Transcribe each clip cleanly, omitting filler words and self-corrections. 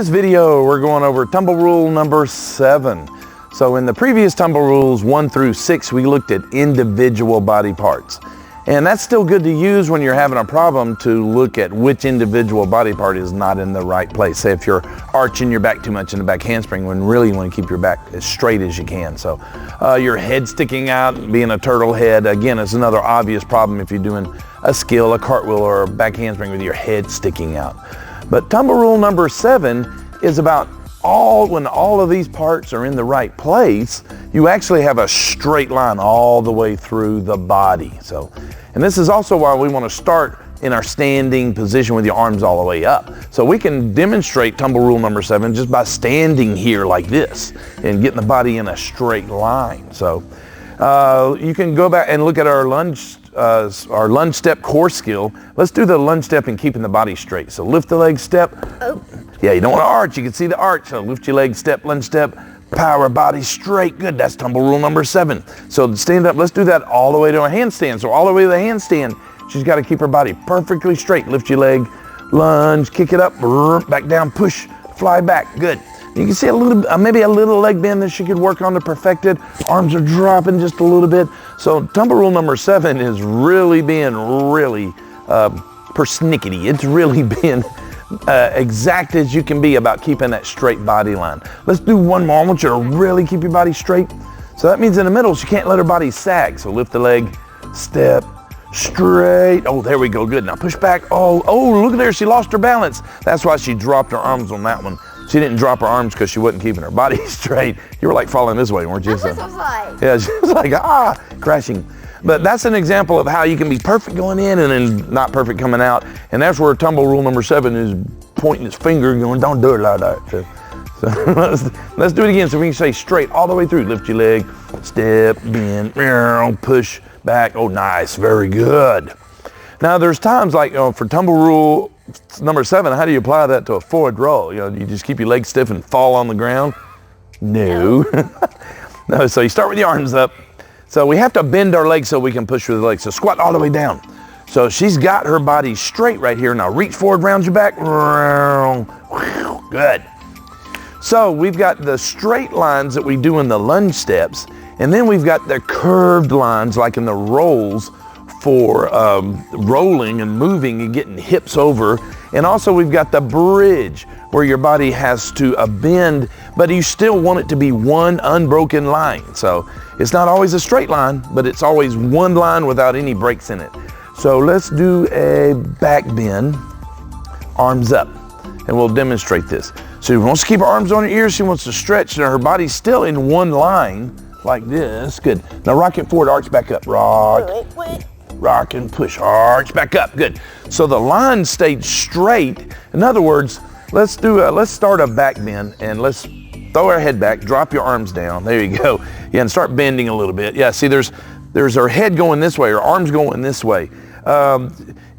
this video, we're going over Tumble Rule number 7. So in the previous Tumble Rules 1 through 6, we looked at individual body parts. And that's still good to use when you're having a problem to look at which individual body part is not in the right place. Say if you're arching your back too much in the back handspring when really you want to keep your back as straight as you can. So your head sticking out, being a turtle head, again, is another obvious problem if you're doing a skill, a cartwheel, or a back handspring with your head sticking out. But Tumble Rule number 7 is about when all of these parts are in the right place, you actually have a straight line all the way through the body. And this is also why we want to start in our standing position with your arms all the way up. So we can demonstrate Tumble Rule number 7 just by standing here like this and getting the body in a straight line. So you can go back and look at our lunge step core skill. Let's do the lunge step and keeping the body straight. So lift the leg, step. Oh. Yeah, you don't want to arch. You can see the arch. So lift your leg, step, lunge step, power, body straight. Good. That's Tumble Rule number 7. So stand up. Let's do that all the way to a handstand. So all the way to the handstand, she's got to keep her body perfectly straight. Lift your leg, lunge, kick it up, back down, push, fly back. Good. You can see a little, maybe a little leg bend that she could work on to perfect it. Arms are dropping just a little bit. So Tumble Rule number 7 is really being really persnickety. It's really being exact as you can be about keeping that straight body line. Let's do one more. I want you to really keep your body straight. So that means in the middle, she can't let her body sag. So lift the leg, step, straight. Oh, there we go. Good. Now push back. Oh, look at there. She lost her balance. That's why she dropped her arms on that one. She didn't drop her arms because she wasn't keeping her body straight. You were like falling this way, weren't you? That's what it was like. Yeah, she was like, crashing. But that's an example of how you can be perfect going in and then not perfect coming out. And that's where Tumble Rule number 7 is pointing his finger going, don't do it like that. So let's do it again so we can say straight all the way through. Lift your leg, step, bend, push back. Oh, nice, very good. Now there's times like for Tumble Rule number 7, how do you apply that to a forward roll? You just keep your legs stiff and fall on the ground? No. No, so you start with your arms up. So we have to bend our legs so we can push with the legs. So squat all the way down. So she's got her body straight right here. Now reach forward, round your back. Good. So we've got the straight lines that we do in the lunge steps, and then we've got the curved lines like in the rolls for rolling and moving and getting hips over. And also we've got the bridge where your body has to bend, but you still want it to be one unbroken line. So it's not always a straight line, but it's always one line without any breaks in it. So let's do a back bend, arms up, and we'll demonstrate this. So she wants to keep her arms on her ears. She wants to stretch, and her body's still in one line like this. Good. Now rock it forward, arch back up. Rock. Wait. Rock and push, arch back up. Good. So the line stayed straight. In other words, let's start a back bend and let's throw our head back, drop your arms down. There you go. Yeah, and start bending a little bit. Yeah, see there's her head going this way, her arms going this way.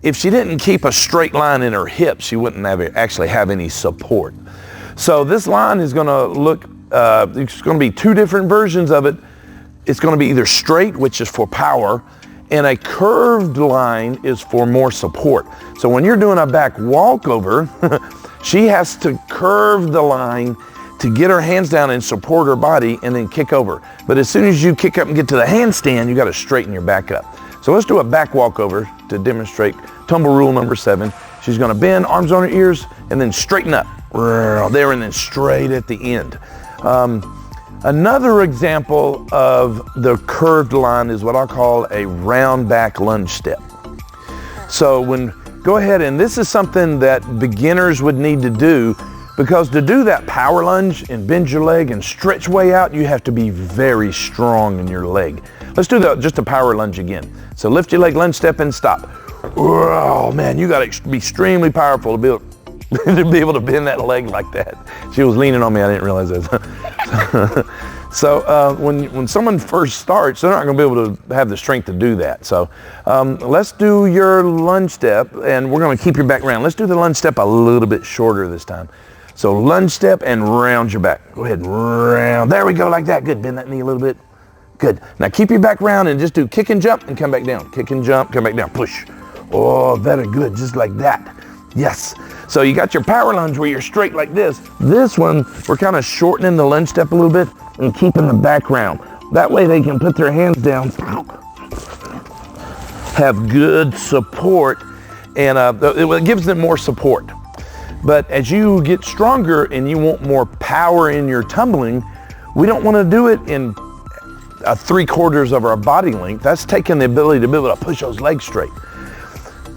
If she didn't keep a straight line in her hips, she wouldn't actually have any support. So this line is gonna look, it's gonna be two different versions of it. It's gonna be either straight, which is for power, and a curved line is for more support. So when you're doing a back walkover, she has to curve the line to get her hands down and support her body and then kick over. But as soon as you kick up and get to the handstand, you gotta straighten your back up. So let's do a back walkover to demonstrate Tumble Rule number 7. She's gonna bend, arms on her ears, and then straighten up. There and then straight at the end. Another example of the curved line is what I'll call a round back lunge step. So go ahead, and this is something that beginners would need to do, because to do that power lunge and bend your leg and stretch way out, you have to be very strong in your leg. Let's do just a power lunge again. So lift your leg, lunge step, and stop. Oh man, you gotta be extremely powerful to be able to bend that leg like that. She was leaning on me, I didn't realize that. So when someone first starts, they're not gonna be able to have the strength to do that. So let's do your lunge step, and we're gonna keep your back round. Let's do the lunge step a little bit shorter this time. So lunge step and round your back. Go ahead and round. There we go, like that. Good, bend that knee a little bit. Good. Now keep your back round and just do kick and jump and come back down. Kick and jump, come back down. Push. Oh, very good, just like that. Yes. So you got your power lunge where you're straight like this. This one, we're kind of shortening the lunge step a little bit and keeping the background. That way they can put their hands down, have good support, and it gives them more support. But as you get stronger and you want more power in your tumbling, we don't want to do it in 3/4 of our body length. That's taking the ability to be able to push those legs straight.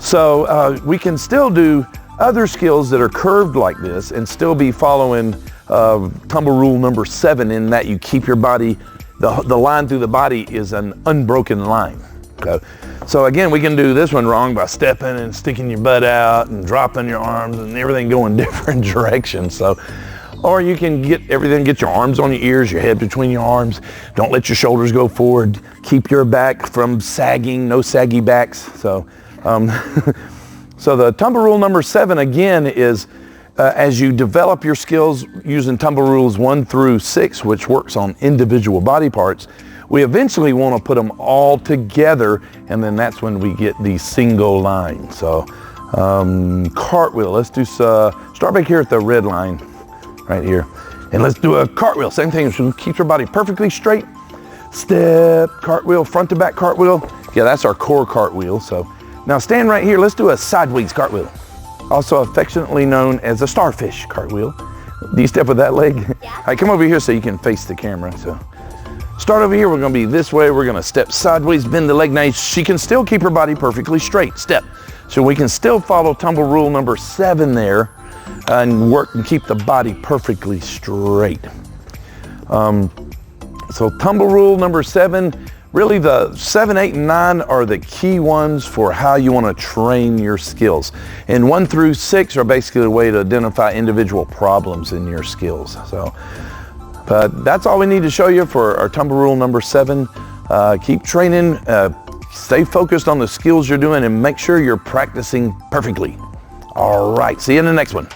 So we can still do other skills that are curved like this and still be following Tumble Rule number 7, in that you keep your body, the line through the body is an unbroken line. Okay? So again, we can do this one wrong by stepping and sticking your butt out and dropping your arms and everything going different directions. So, or you can get your arms on your ears, your head between your arms. Don't let your shoulders go forward. Keep your back from sagging, no saggy backs. So, so the Tumble Rule number 7 again is as you develop your skills using Tumble Rules 1 through 6, which works on individual body parts, we eventually want to put them all together, and then that's when we get the single line. So cartwheel, let's do, start back here at the red line right here. And let's do a cartwheel, same thing, so keep your body perfectly straight. Step, cartwheel, front to back cartwheel. Yeah, that's our core cartwheel. So now stand right here, let's do a sideways cartwheel, also affectionately known as a starfish cartwheel. Do you step with that leg? Yeah. All right, come over here so you can face the camera. So start over here, we're gonna be this way, we're gonna step sideways, bend the leg nice. She can still keep her body perfectly straight, step. So we can still follow Tumble Rule number 7 there and work and keep the body perfectly straight. So Tumble Rule number 7, really the 7, 8, and 9 are the key ones for how you wanna train your skills. And 1 through 6 are basically a way to identify individual problems in your skills. So. But that's all we need to show you for our Tumble Rule number 7. Keep training, stay focused on the skills you're doing, and make sure you're practicing perfectly. All right, see you in the next one.